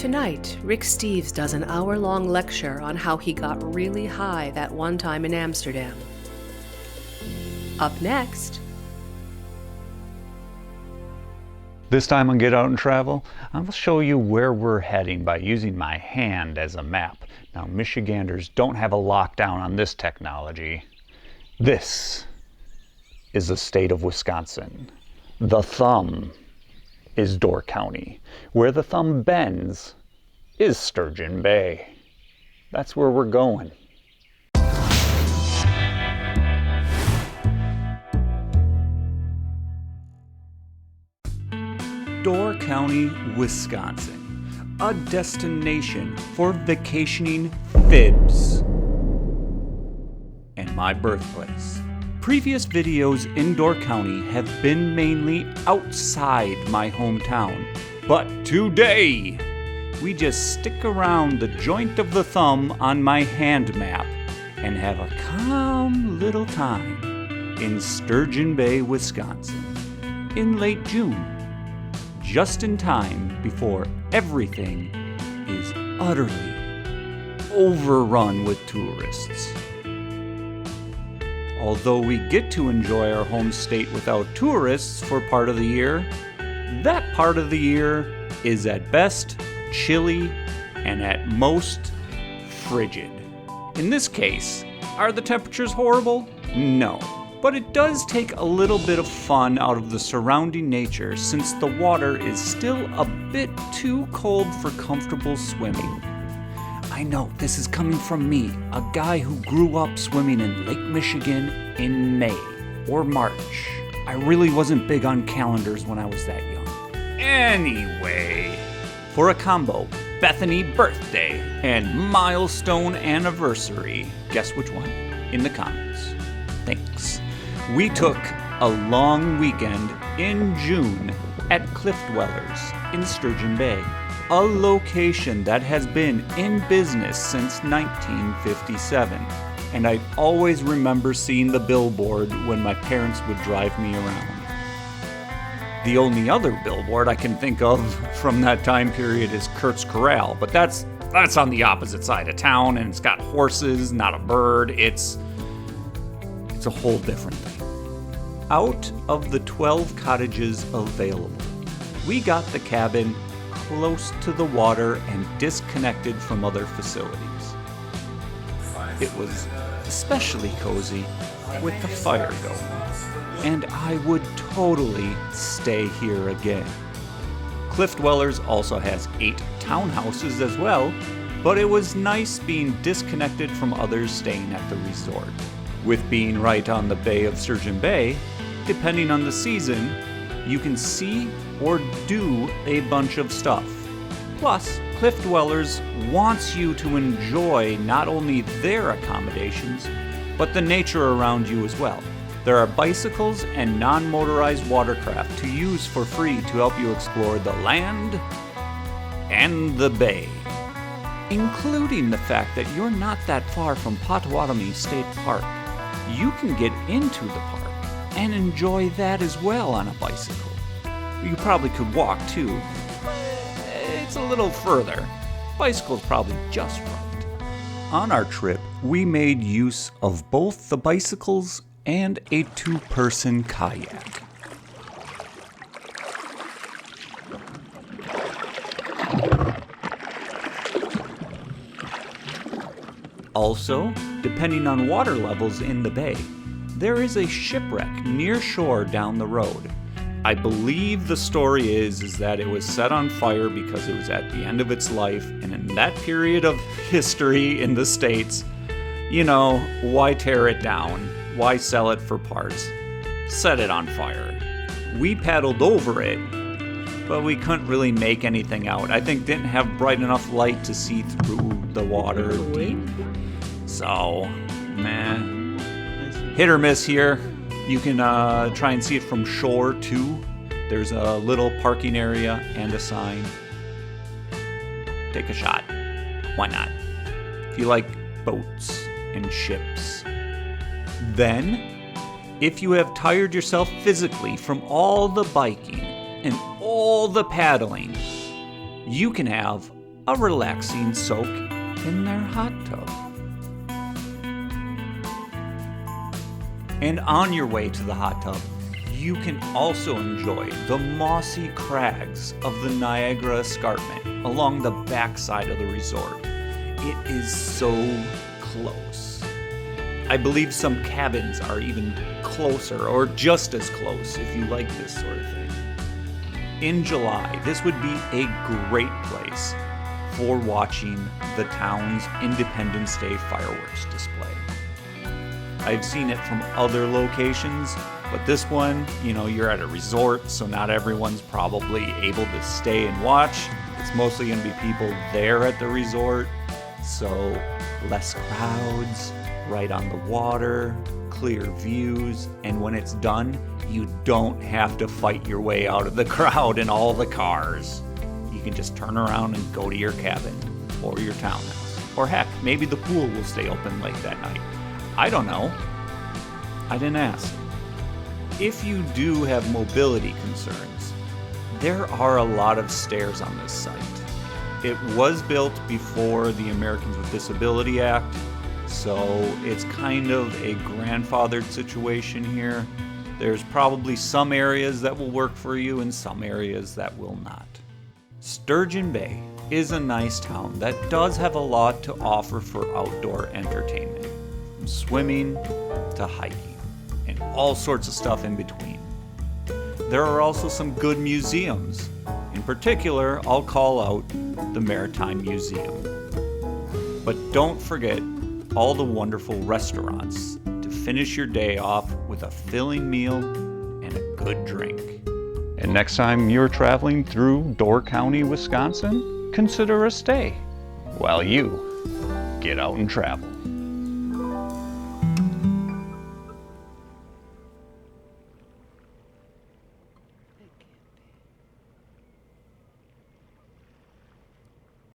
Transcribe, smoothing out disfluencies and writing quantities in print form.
Tonight, Rick Steves does an hour-long lecture on how he got really high that one time in Amsterdam. Up next... This time on Get Out and Travel, I'll show you where we're heading by using my hand as a map. Now, Michiganders don't have a lockdown on this technology. This is the state of Wisconsin. The thumb is Door County. Where the thumb bends is Sturgeon Bay. That's where we're going. Door County, Wisconsin, a destination for vacationing fibs, and my birthplace. Previous videos in Door County have been mainly outside my hometown, but today we just stick around the joint of the thumb on my hand map and have a calm little time in Sturgeon Bay, Wisconsin, in late June. Just in time before everything is utterly overrun with tourists. Although we get to enjoy our home state without tourists for part of the year, that part of the year is at best chilly and at most frigid. In this case, are the temperatures horrible? No. But it does take a little bit of fun out of the surrounding nature since the water is still a bit too cold for comfortable swimming. I know this is coming from me, a guy who grew up swimming in Lake Michigan in May or March. I really wasn't big on calendars when I was that young. Anyway, for a combo Bethany birthday and milestone anniversary, guess which one? In the comments. Thanks. We took a long weekend in June at Cliff Dwellers in Sturgeon Bay, a location that has been in business since 1957. And I always remember seeing the billboard when my parents would drive me around. The only other billboard I can think of from that time period is Kurt's Corral, but that's on the opposite side of town, and it's got horses, not a bird. It's a whole different thing. Out of the 12 cottages available, we got the cabin close to the water and disconnected from other facilities. It was especially cozy with the fire going, and I would totally stay here again. Cliff Dwellers also has 8 townhouses as well, but it was nice being disconnected from others staying at the resort. With being right on the bay of Sturgeon Bay, depending on the season, you can see or do a bunch of stuff. Plus, Cliff Dwellers wants you to enjoy not only their accommodations, but the nature around you as well. There are bicycles and non-motorized watercraft to use for free to help you explore the land and the bay, including the fact that you're not that far from Potawatomi State Park. You can get into the park and enjoy that as well on a bicycle. You probably could walk too, but it's a little further. Bicycle's probably just right. On our trip, we made use of both the bicycles and a 2-person kayak. Also, depending on water levels in the bay, there is a shipwreck near shore down the road. I believe the story is that it was set on fire because it was at the end of its life, and in that period of history in the States, why tear it down? Why sell it for parts? Set it on fire. We paddled over it, but we couldn't really make anything out. I think didn't have bright enough light to see through the water deep. So, hit or miss here. You can try and see it from shore too. There's a little parking area and a sign. Take a shot. Why not? If you like boats and ships. Then, if you have tired yourself physically from all the biking and all the paddling, you can have a relaxing soak in their hot tub. And on your way to the hot tub, you can also enjoy the mossy crags of the Niagara Escarpment along the backside of the resort. It is so close. I believe some cabins are even closer or just as close if you like this sort of thing. In July, this would be a great place for watching the town's Independence Day fireworks display. I've seen it from other locations, but this one, you're at a resort, so not everyone's probably able to stay and watch. It's mostly going to be people there at the resort, so less crowds, right on the water, clear views, and when it's done, you don't have to fight your way out of the crowd and all the cars. You can just turn around and go to your cabin or your townhouse. Or heck, maybe the pool will stay open late that night. I don't know. I didn't ask. If you do have mobility concerns, there are a lot of stairs on this site. It was built before the Americans with Disability Act, so it's kind of a grandfathered situation here. There's probably some areas that will work for you and some areas that will not. Sturgeon Bay is a nice town that does have a lot to offer for outdoor entertainment, from swimming to hiking, and all sorts of stuff in between. There are also some good museums. In particular, I'll call out the Maritime Museum. But don't forget all the wonderful restaurants to finish your day off with a filling meal and a good drink. And next time you're traveling through Door County, Wisconsin, consider a stay while you get out and travel.